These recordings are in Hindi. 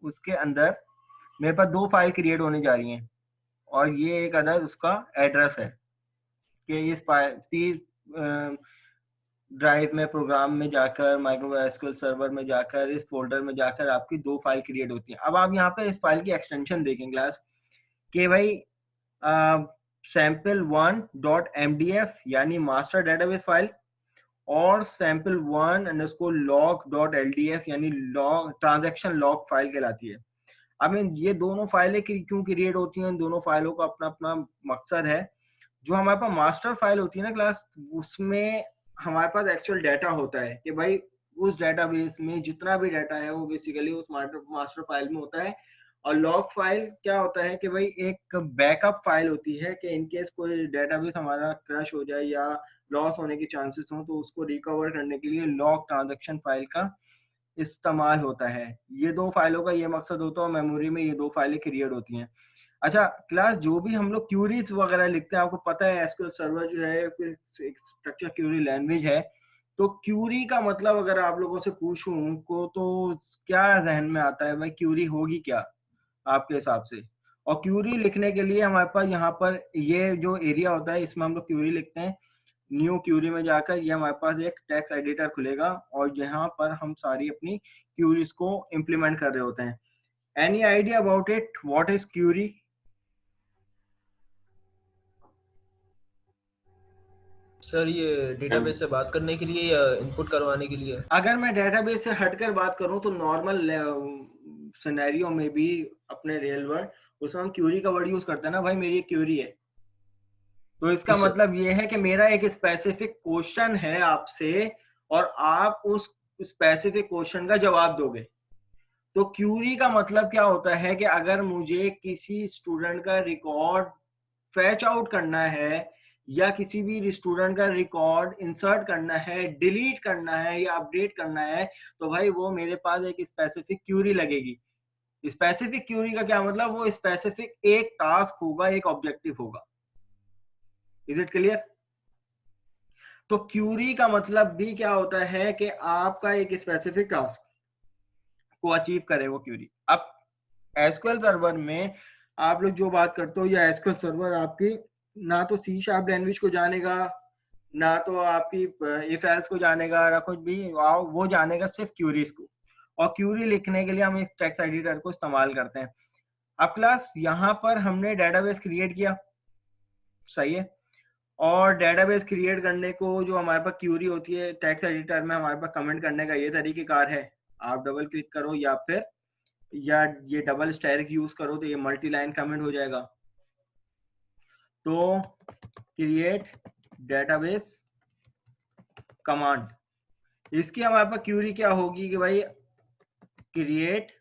उसके अंदर मेरे पास 2 फाइल क्रिएट होने जा रही हैं और ये एक अदर उसका एड्रेस है कि इस सी ड्राइव में प्रोग्राम में जाकर माइक्रोएसक्यूएल सर्वर में जाकर इस फोल्डर में जाकर आपकी 2 फाइल क्रिएट होती हैं। अब आप यहाँ पर इस फाइल की एक्सटेंशन देखें क्लास कि भाई sample1.mdf यानी मास्टर डेटाबेस फाइल और sample1_log.ldf यानी लॉग ट्रांजैक्शन लॉग फाइल कहलाती है। अब ये दोनों फाइलें क्यों क्रिएट होती हैं, इन दोनों फाइलों का अपना अपना मकसद है। जो हमारे पास मास्टर फाइल होती है ना क्लास, उसमें हमारे पास एक्चुअल डाटा होता है कि भाई उस डेटाबेस में जितना भी डाटा है वो बेसिकली उस मास्टर फाइल में होता है। और लॉग फाइल क्या होता है कि भाई एक बैकअप फाइल होती है कि इनकेस कोई डेटाबेस हमारा क्रश हो जाए या लॉस होने के चांसेस हो तो उसको रिकवर करने के लिए लॉग ट्रांजैक्शन फाइल का इस्तेमाल होता है। ये 2 फाइलों का ये मकसद होता है और मेमोरी में ये 2 फाइलें क्रिएट होती हैं। अच्छा क्लास, जो भी हम लोग क्यूरीज वगैरह लिखते हैं, आपको पता है एसक्यूएल सर्वर जो है एक स्ट्रक्चर क्यूरी लैंग्वेज है। तो क्यूरी का मतलब अगर आप लोगों से पूछूं को तो क्या जहन में आता है भाई, क्यूरी होगी क्या आपके हिसाब से? और क्यूरी लिखने के लिए हमारे पास यहाँ पर ये जो एरिया होता है इसमें हम लोग क्यूरी लिखते हैं। न्यू क्यूरी में जाकर ये हमारे पास एक टेक्स्ट एडिटर खुलेगा और यहाँ पर हम सारी अपनी क्यूरीज को इम्प्लीमेंट कर रहे होते हैं। Any idea about it, what is query? Sir ये डेटाबेस से बात करने के लिए या इनपुट करवाने के लिए? अगर मैं डेटाबेस से हटकर बात करूं तो नॉर्मल सिनेरियो में भी अपने रियल वर्ल्ड उसमें हम क्यूरी का वर्ड यूज करते हैं ना, भाई मेरी क्यूरी है तो जी इसका सर। मतलब ये है कि मेरा एक स्पेसिफिक क्वेश्चन है आपसे और आप उस स्पेसिफिक क्वेश्चन का जवाब दोगे। तो क्यूरी का मतलब क्या होता है कि अगर मुझे किसी स्टूडेंट का रिकॉर्ड फैच आउट करना है या किसी भी स्टूडेंट का रिकॉर्ड इंसर्ट करना है, डिलीट करना है या अपडेट करना है, तो भाई वो मेरे पास एक स्पेसिफिक क्यूरी लगेगी। स्पेसिफिक क्यूरी का क्या मतलब, वो स्पेसिफिक एक टास्क होगा, एक ऑब्जेक्टिव होगा। Is it clear? तो क्यूरी का मतलब भी क्या होता है कि आपका एक स्पेसिफिक टास्क को अचीव करे वो क्यूरी। अब एसक्यूएल सर्वर में आप लोग जो बात करते हो या एसक्यूएल सर्वर आपकी ना तो सी शार्प लैंग्वेज को जानेगा, ना तो आपकी इफ एल्स को जानेगा, ना कुछ भी, वो जानेगा सिर्फ क्यूरीज को। और क्यूरी लिखने के लिए हम इस टेक्स्ट एडिटर को इस्तेमाल करते हैं। अब क्लास यहाँ पर हमने डेटाबेस क्रिएट किया, सही है। और डेटाबेस क्रिएट करने को जो हमारे पास क्यूरी होती है टेक्स्ट एडिटर में, हमारे पास कमेंट करने का ये तरीकेकार है। आप डबल क्लिक करो या ये डबल स्टैरिक यूज करो तो ये मल्टी लाइन कमेंट हो जाएगा। तो क्रिएट डेटाबेस कमांड, इसकी हमारे पास क्यूरी क्या होगी कि भाई क्रिएट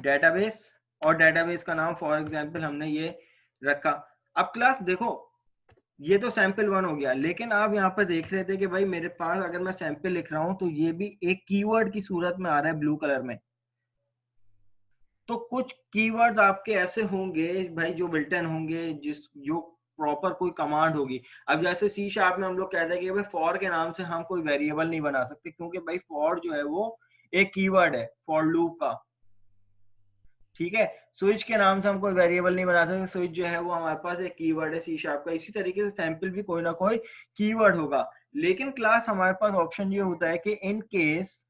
डेटाबेस और डेटाबेस का नाम फॉर एग्जांपल हमने ये रखा। अब क्लास देखो, ये तो सैंपल 1 हो गया, लेकिन आप यहाँ पर देख रहे थे कि भाई मेरे पास अगर मैं सैंपल लिख रहा हूं तो ये भी एक कीवर्ड की सूरत में आ रहा है ब्लू कलर में। तो कुछ कीवर्ड आपके ऐसे होंगे भाई जो बिल्टन होंगे, जिस जो प्रॉपर कोई कमांड होगी। अब जैसे सी शार्प में हम लोग कहते हैं कि भाई फॉर के नाम से हम कोई वेरिएबल नहीं बना सकते, क्योंकि भाई फॉर जो है वो एक कीवर्ड है फॉर लूप का, ठीक है। स्विच के नाम से हम कोई वेरिएबल नहीं बना सकते, स्विच जो है वो हमारे पास एक कीवर्ड है सी शार्प का। इसी तरीके से सैंपल भी कोई ना कोई कीवर्ड होगा। लेकिन क्लास हमारे पास ऑप्शन ये होता है कि इन केस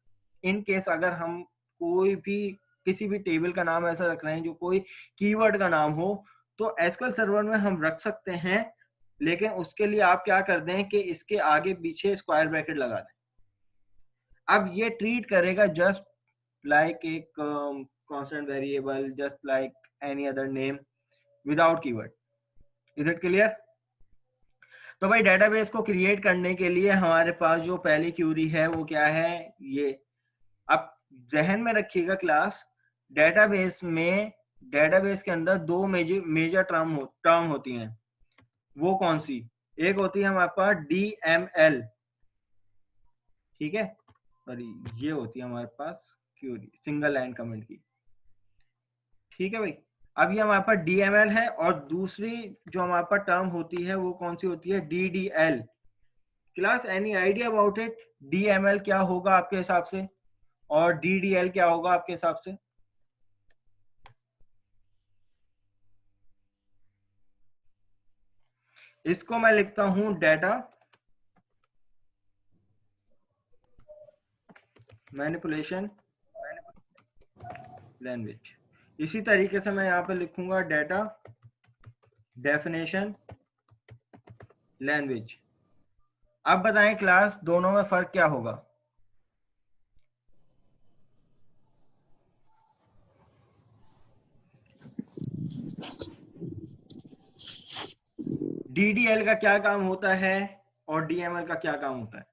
अगर हम कोई भी किसी भी टेबल का नाम ऐसा रख रहे हैं जो कोई कीवर्ड का नाम हो, तो एसक्यूएल सर्वर में हम रख सकते हैं। लेकिन उसके लिए आप क्या कर दें कि इसके आगे पीछे स्क्वायर ब्रैकेट लगा दें। अब ये ट्रीट करेगा just like a constant variable, just like any other name without keyword. Is it clear? तो भाई डेटाबेस को क्रिएट करने के लिए हमारे पास जो पहली क्यूरी है वो क्या है, ये। अब जहन में रखिएगा क्लास, डेटाबेस के अंदर 2 मेजर टर्म होती हैं। वो कौन सी? एक होती है हमारे पास DML, ठीक है, सॉरी ये होती है हमारे पास क्यूरी, सिंगल लाइन कमेंट की, ठीक है भाई। अब ये हमारे पास DML है और दूसरी जो हमारे पास टर्म होती है वो कौन सी होती है, DDL। Class any idea about it? DML क्या होगा आपके हिसाब से और DDL क्या होगा आपके हिसाब से? इसको मैं लिखता हूं डाटा मैनिपुलेशन लैंग्वेज। इसी तरीके से मैं यहाँ पे लिखूंगा डाटा डेफिनेशन लैंग्वेज। अब बताएं क्लास, दोनों में फर्क क्या होगा? DDL का क्या काम होता है और DML का क्या काम होता है?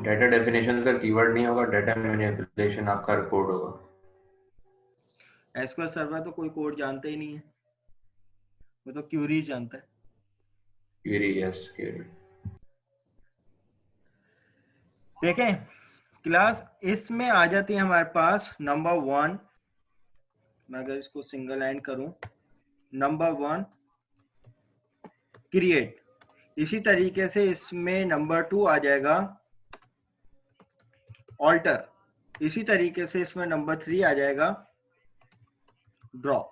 डाटा डेफिनेशन सर कीवर्ड नहीं होगा, डाटा मैनिपुलेशन आपका रिपोर्ट होगा। एसक्यूएल सर्वर तो कोई कोड जानता ही नहीं है, वो तो क्यूरी जानता है। Query, yes query. देखें क्लास, इसमें आ जाती है हमारे पास नंबर 1, मैं अगर इसको सिंगल लाइन करूं, नंबर 1 क्रिएट। इसी तरीके से इसमें नंबर 2 आ जाएगा ऑल्टर। इसी तरीके से इसमें नंबर 3 आ जाएगा ड्रॉप।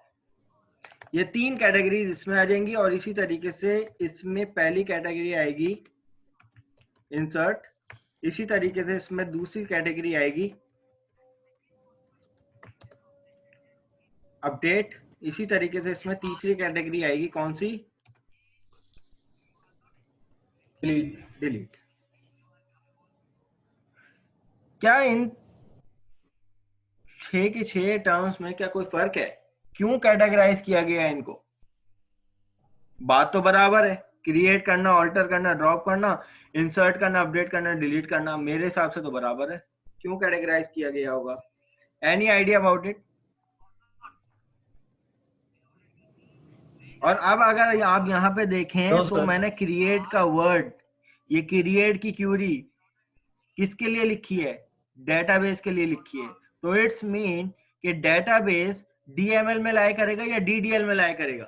ये 3 कैटेगरीज इसमें आ जाएंगी और इसी तरीके से इसमें पहली कैटेगरी आएगी इंसर्ट। इसी तरीके से इसमें दूसरी कैटेगरी आएगी अपडेट। इसी तरीके से इसमें तीसरी कैटेगरी आएगी कौन सी? डिलीट। क्या इन 6 के 6 टर्म्स में क्या कोई फर्क है? क्यों कैटेगराइज किया गया है इनको? बात तो बराबर है, क्रिएट करना, ऑल्टर करना, ड्रॉप करना, इंसर्ट करना, अपडेट करना, डिलीट करना, मेरे हिसाब से तो बराबर है। क्यों कैटेगराइज किया गया होगा? Any idea about it? और अब अगर आप यहाँ पे देखें तो मैंने क्रिएट का वर्ड, ये क्रिएट की क्यूरी किसके लिए लिखी है? डेटाबेस के लिए लिखी है। तो इट्स मीन कि डेटाबेस DML में लाया करेगा या DDL में लाया करेगा?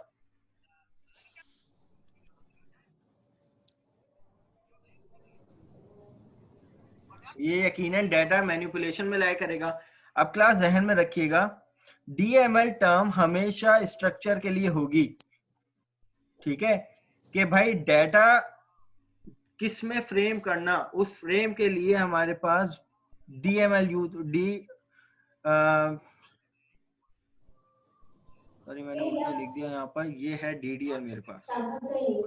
ये यकीनन डेटा मैनिपुलेशन में लाया करेगा। अब क्लास जहन में रखिएगा, DML टर्म हमेशा स्ट्रक्चर के लिए होगी, ठीक है, कि भाई डेटा किस में फ्रेम करना, उस फ्रेम के लिए हमारे पास DML सॉरी मैंने उल्टा लिख दिया यहाँ पर, ये है DDL मेरे पास,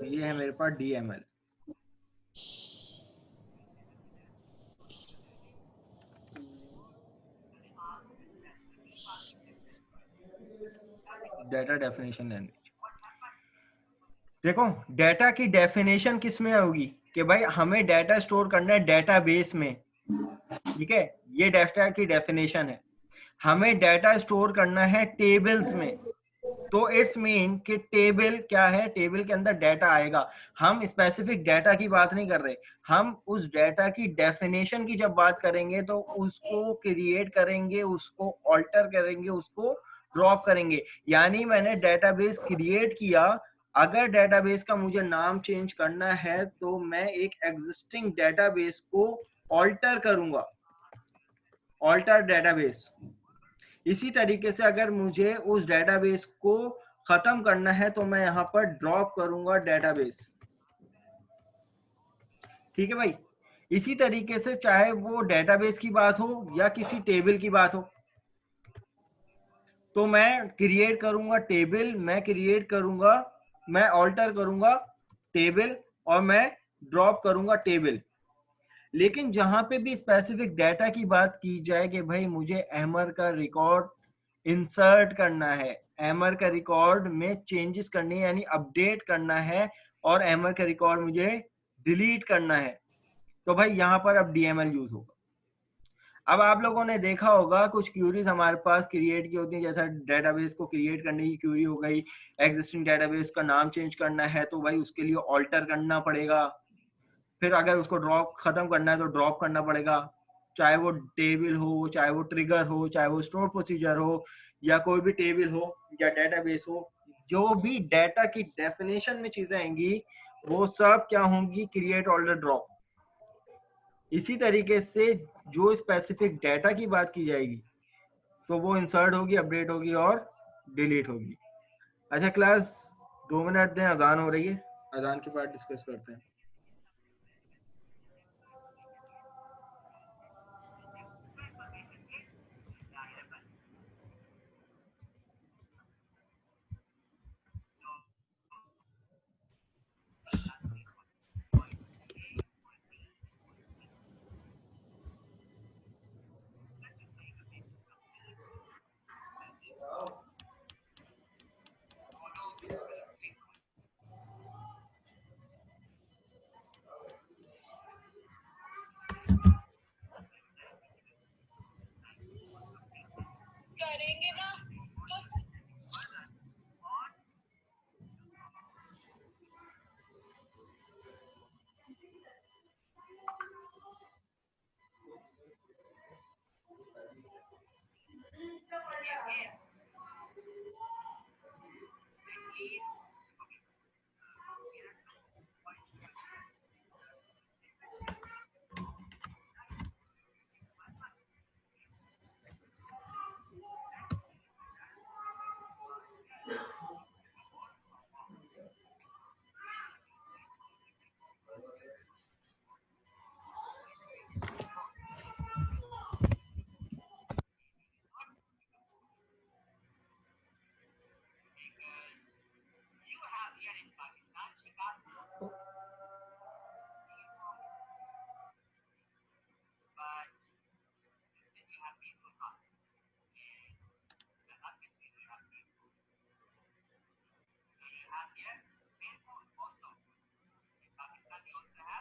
ये है मेरे पास DML। Data definition language. देखो डेटा की डेफिनेशन किस में होगी कि भाई हमें डेटा स्टोर करना है डेटाबेस में, ठीक है, ये डेटा की डेफिनेशन है। हमें डेटा स्टोर करना है टेबल्स में, तो इट्स मीन कि टेबल क्या है, टेबल के अंदर डेटा आएगा। हम स्पेसिफिक डेटा की बात नहीं कर रहे, हम उस डेटा की डेफिनेशन की जब बात करेंगे तो उसको क्रिएट करेंगे, उसको ऑल्टर करेंगे, उसको ड्रॉप करेंगे। यानी मैंने डेटाबेस क्रिएट किया, अगर डेटाबेस का मुझे नाम चेंज करना है तो मैं एक एग्जिस्टिंग डेटाबेस को ऑल्टर करूंगा, ऑल्टर डेटाबेस। इसी तरीके से अगर मुझे उस डेटाबेस को खत्म करना है तो मैं यहां पर ड्रॉप करूंगा डेटाबेस, ठीक है भाई। इसी तरीके से चाहे वो डेटाबेस की बात हो या किसी टेबल की बात हो, तो मैं क्रिएट करूंगा टेबल, मैं क्रिएट करूंगा, मैं ऑल्टर करूंगा टेबल और मैं ड्रॉप करूंगा टेबल। लेकिन जहां पे भी स्पेसिफिक डेटा की बात की जाए कि भाई मुझे एमर का रिकॉर्ड इंसर्ट करना है, एमर का रिकॉर्ड में चेंजेस करनी है यानी अपडेट करना है, और एमर का रिकॉर्ड मुझे डिलीट करना है, तो भाई यहां पर अब DML यूज होगा। अब आप लोगों ने देखा होगा कुछ क्यूरीज हमारे पास क्रिएट की होती है, जैसा डेटाबेस को क्रिएट करने की क्यूरी हो गई, एग्जिस्टिंग डेटाबेस का नाम चेंज करना है तो भाई उसके लिए ऑल्टर करना पड़ेगा, फिर अगर उसको ड्रॉप खत्म करना है तो ड्रॉप करना पड़ेगा, चाहे वो टेबल हो, चाहे वो ट्रिगर हो, चाहे वो स्टोर प्रोसीजर हो, या कोई भी टेबल हो या डेटाबेस हो, जो भी डेटा की डेफिनेशन में चीजें आएंगी वो सब क्या होंगी? Create, alter, drop. इसी तरीके से जो स्पेसिफिक डेटा की बात की जाएगी तो वो इंसर्ट होगी, अपडेट होगी और डिलीट होगी। अच्छा क्लास 2 मिनट दें, अजान हो रही है, अजान के बाद डिस्कस करते हैं।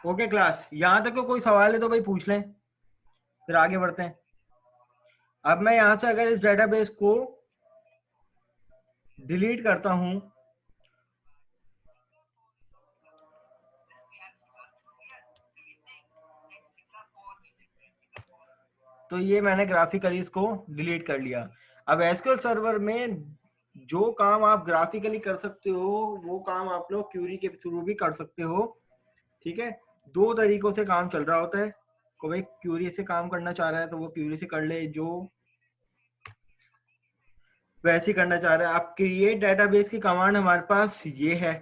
ओके क्लास, यहाँ तक कोई सवाल है तो भाई पूछ लें, फिर आगे बढ़ते हैं। अब मैं यहाँ से अगर इस डेटाबेस को डिलीट करता हूं, तो ये मैंने ग्राफिकली इसको डिलीट कर लिया। अब एसक्यूएल सर्वर में जो काम आप ग्राफिकली कर सकते हो वो काम आप लोग क्यूरी के थ्रू भी कर सकते हो, ठीक है। 2 तरीकों से काम चल रहा होता है, कोई क्यूरी से काम करना चाह रहा है तो वो क्यूरी से कर ले, जो वैसे ही करना चाह रहा है। आप क्रिएट डेटाबेस की कमांड हमारे पास ये है,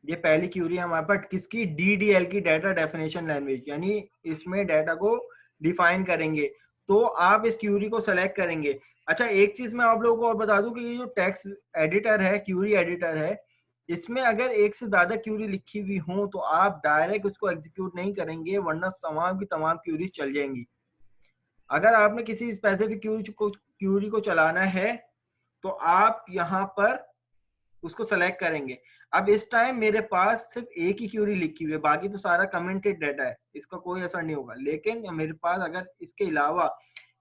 ये पहली क्यूरी है हमारे पास किसकी, DDL की, डाटा डेफिनेशन लैंग्वेज, यानी इसमें डाटा को डिफाइन करेंगे। तो आप इस क्यूरी को सेलेक्ट करेंगे। अच्छा एक चीज मैं आप लोगों को और बता दूं कि ये जो टेक्स्ट एडिटर है, क्यूरी एडिटर है, इसमें अगर एक से ज्यादा क्यूरी लिखी हुई हो तो आप डायरेक्ट उसको एग्जीक्यूट नहीं करेंगे, वरना तमाम की तमाम क्यूरीज चल जाएंगी। अगर आपने किसी स्पेसिफिक क्यूरी को चलाना है तो आप यहाँ पर उसको सेलेक्ट करेंगे। अब इस टाइम मेरे पास सिर्फ एक ही क्यूरी लिखी हुई है, बाकी तो सारा कमेंटेड डाटा है, इसका कोई असर नहीं होगा। लेकिन मेरे पास अगर इसके अलावा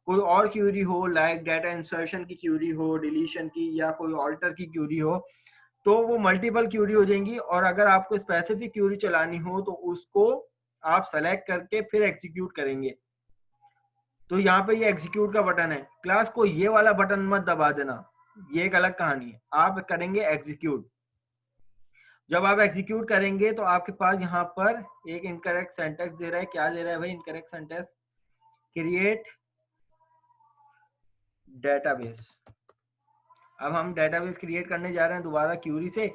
कोई और क्यूरी हो, लाइक डाटा इंसर्शन की क्यूरी हो, डिलीशन की, या कोई ऑल्टर की क्यूरी हो, तो वो मल्टीपल क्यूरी हो जाएंगी। और अगर आपको स्पेसिफिक क्यूरी चलानी हो तो उसको आप सेलेक्ट करके फिर एग्जीक्यूट करेंगे। तो यहाँ पे ये एग्जीक्यूट का बटन है, क्लास को ये वाला बटन मत दबा देना, ये एक अलग कहानी है। आप करेंगे एग्जीक्यूट। जब आप एग्जीक्यूट करेंगे तो आपके पास यहाँ पर एक इनकरेक्ट सेंटेंस दे रहा है। क्या दे रहा है भाई इनकरेक्ट सेंटेंस? Create database. अब हम डेटाबेस क्रिएट करने जा रहे हैं दोबारा क्यूरी से,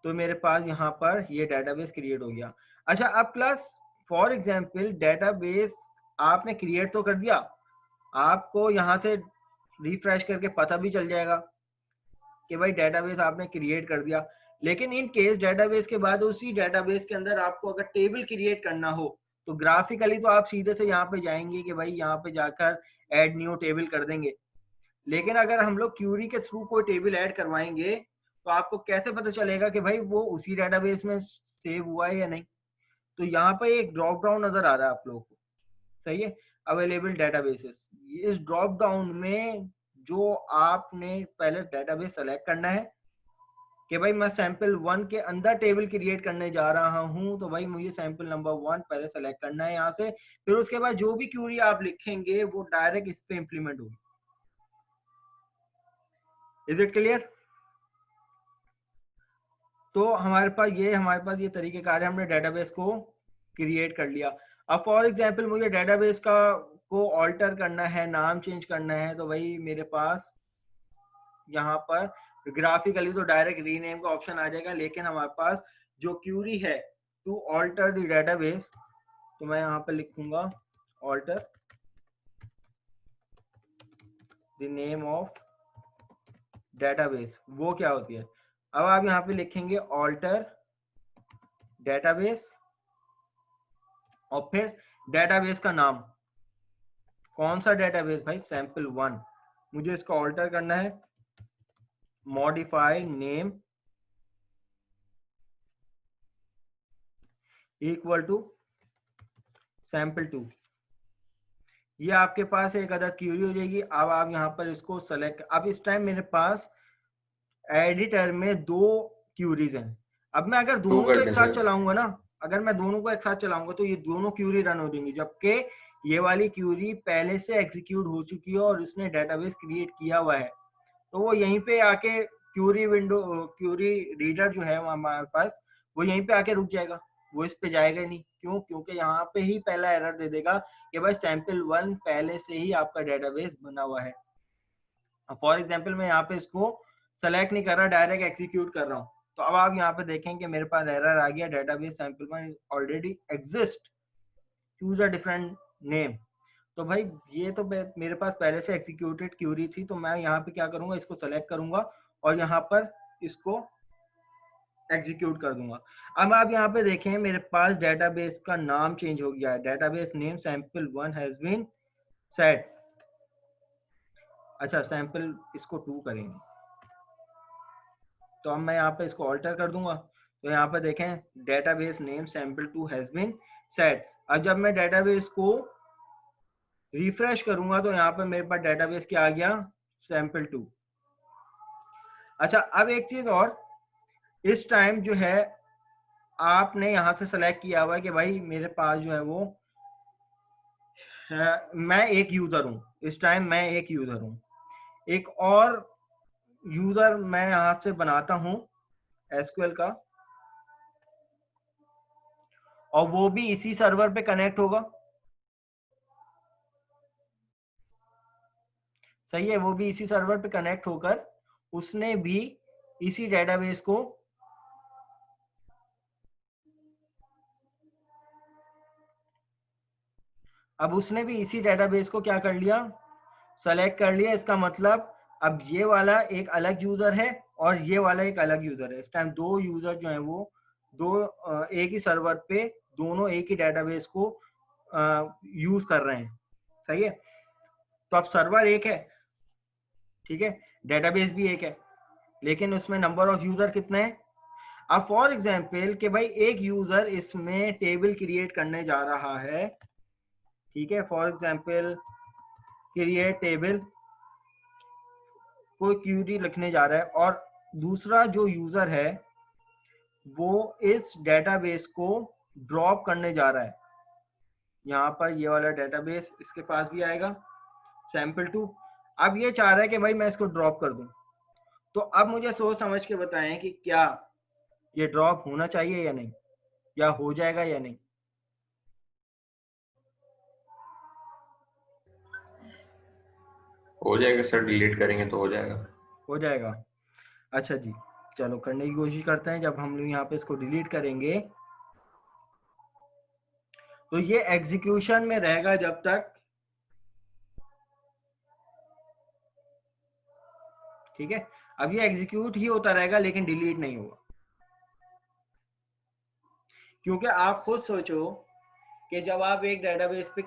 तो मेरे पास यहाँ पर ये डेटाबेस क्रिएट हो गया। अच्छा अब क्लास फॉर एग्जांपल डेटाबेस आपने क्रिएट तो कर दिया, आपको यहाँ से रिफ्रेश करके पता भी चल जाएगा कि भाई डेटाबेस आपने क्रिएट कर दिया। लेकिन इन केस डेटाबेस के बाद उसी डेटाबेस के अंदर आपको अगर टेबल क्रिएट करना हो तो ग्राफिकली तो आप सीधे से यहाँ पे जाएंगे कि भाई यहाँ पे जाकर ऐड न्यू टेबल कर देंगे। लेकिन अगर हम लोग क्यूरी के थ्रू कोई टेबल ऐड करवाएंगे तो आपको कैसे पता चलेगा कि भाई वो उसी डेटाबेस में सेव हुआ है या नहीं? तो यहाँ पे एक ड्रॉप डाउन नजर आ रहा है आप लोगों को, सही है, अवेलेबल डेटाबेसेस। इस ड्रॉप डाउन में जो आपने पहले डेटाबेस सेलेक्ट करना है कि भाई मैं सैंपल 1 के अंदर टेबल क्रिएट करने जा रहा हूं, तो भाई मुझे सैंपल नंबर 1 पहले सेलेक्ट करना है यहाँ से। फिर उसके बाद जो भी क्यूरी आप लिखेंगे वो डायरेक्ट इस पे इंप्लीमेंट होगी। Is it clear? तो हमारे पास ये तरीकेकार है, हमने डेटाबेस को क्रिएट कर लिया। अब फॉर एग्जांपल मुझे डेटाबेस का को ऑल्टर करना है, नाम चेंज करना है, तो भाई मेरे पास यहाँ पर ग्राफिकली तो डायरेक्ट रीनेम का ऑप्शन आ जाएगा, लेकिन हमारे पास जो क्यूरी है टू ऑल्टर द डेटाबेस, तो मैं यहाँ पे लिखूंगा alter the name of database, वो क्या होती है। अब आप यहाँ पे लिखेंगे ऑल्टर डेटाबेस और फिर डेटाबेस का नाम, कौन सा डेटाबेस भाई, सैंपल 1, मुझे इसको ऑल्टर करना है, modify name equal to sample 2। ये आपके पास एक अदद क्यूरी हो जाएगी। अब आप यहाँ पर इसको सेलेक्ट, अब इस टाइम मेरे पास एडिटर में 2 क्यूरीज हैं। अब मैं अगर दोनों को एक साथ चलाऊंगा ना, अगर मैं दोनों को एक साथ चलाऊंगा तो ये दोनों क्यूरी रन हो जाएंगी, जबकि ये वाली क्यूरी पहले से एग्जीक्यूट हो चुकी है और इसने डेटाबेस क्रिएट किया हुआ है, तो वो यहीं पे आके क्यूरी विंडो, क्यूरी रीडर जो है हमारे पास, वो यहीं पे आके रुक जाएगा, वो इस पे जाएगा नहीं। क्यों? क्योंकि यहाँ पे ही पहला एरर दे देगा कि भाई सैंपल 1 पहले से ही आपका डेटाबेस बना हुआ है। फॉर एग्जांपल मैं यहाँ पे इसको सेलेक्ट नहीं कर रहा, डायरेक्ट एग्जीक्यूट कर रहा हूँ, तो अब आप यहाँ पे देखें कि मेरे पास एरर आ गया, database sample 1 already exist, choose a different name. तो भाई ये तो मेरे पास पहले से एग्जीक्यूटेड क्यूरी थी, तो मैं यहाँ पे क्या करूंगा, इसको सेलेक्ट करूंगा और यहाँ पर इसको एग्जीक्यूट कर दूंगा। अब आप यहाँ पे देखें मेरे पास डेटाबेस का नाम चेंज हो गया है, database name sample 1 has been set. अच्छा सैंपल इसको 2 करेंगे, तो अब मैं यहाँ पे इसको ऑल्टर कर दूंगा, तो यहाँ पे देखें database name sample 2 has been set. अब जब मैं डेटाबेस को रिफ्रेश करूंगा तो यहाँ पे मेरे पास डेटाबेस क्या आ गया, सैंपल 2। अच्छा अब एक चीज और, इस टाइम जो है आपने यहाँ से सेलेक्ट किया हुआ है कि भाई मेरे पास जो है वो मैं एक यूजर हूँ, इस टाइम मैं एक यूजर हूँ, एक और यूजर मैं यहाँ से बनाता हूँ एसक्यूएल का, और वो भी इसी सर्वर पे कनेक्ट होगा, सही है, वो भी इसी सर्वर पे कनेक्ट होकर उसने भी इसी डेटाबेस को क्या कर लिया, सेलेक्ट कर लिया। इसका मतलब अब ये वाला एक अलग यूजर है और ये वाला एक अलग यूजर है, इस टाइम 2 यूजर जो है वो एक ही सर्वर पे दोनों एक ही डेटाबेस को यूज कर रहे हैं, सही है। तो अब सर्वर एक है, ठीक है, डेटाबेस भी एक है, लेकिन उसमें नंबर ऑफ यूजर कितने हैं। अब फॉर एग्जांपल कि भाई एक यूजर इसमें टेबल क्रिएट करने जा रहा है, ठीक है, फॉर एग्जांपल क्रिएट टेबल, कोई क्यूरी लिखने जा रहा है, और दूसरा जो यूजर है वो इस डेटाबेस को ड्रॉप करने जा रहा है, यहाँ पर ये वाला डेटाबेस इसके पास भी आएगा सैंपल 2। अब ये चाह रहा है कि भाई मैं इसको ड्रॉप कर दूं, तो अब मुझे सोच समझ के बताएं कि क्या ये ड्रॉप होना चाहिए या नहीं, या हो जाएगा या नहीं। हो जाएगा सर, डिलीट करेंगे तो हो जाएगा। हो जाएगा, अच्छा जी, चलो करने की कोशिश करते हैं। जब हम लोग यहाँ पे इसको डिलीट करेंगे तो ये एग्जीक्यूशन में रहेगा जब तक, ठीक है, अब ये एग्जीक्यूट ही होता रहेगा लेकिन डिलीट नहीं होगा, क्योंकि आप खुद सोचो कि जब आप एक डेटाबेस पे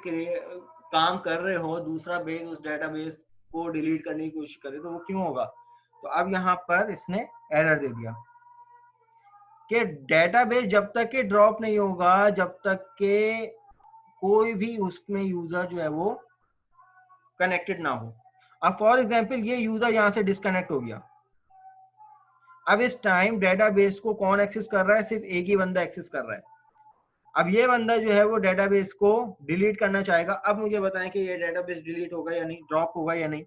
काम कर रहे हो, दूसरा बेस उस डेटाबेस को डिलीट करने की कोशिश करे तो वो क्यों होगा। तो अब यहाँ पर इसने एरर दे दिया कि डेटाबेस जब तक के ड्रॉप नहीं होगा, जब तक के कोई भी उसमें यूजर जो है वो कनेक्टेड ना हो। अब फॉर एग्जांपल ये यूजर यहाँ से डिस्कनेक्ट हो गया, अब इस टाइम डेटाबेस को कौन एक्सेस कर रहा है, सिर्फ एक ही बंदा एक्सेस कर रहा है। अब ये बंदा जो है वो डेटाबेस को डिलीट करना चाहेगा। अब मुझे बताएं कि ये डेटाबेस डिलीट होगा या नहीं, ड्रॉप होगा या नहीं।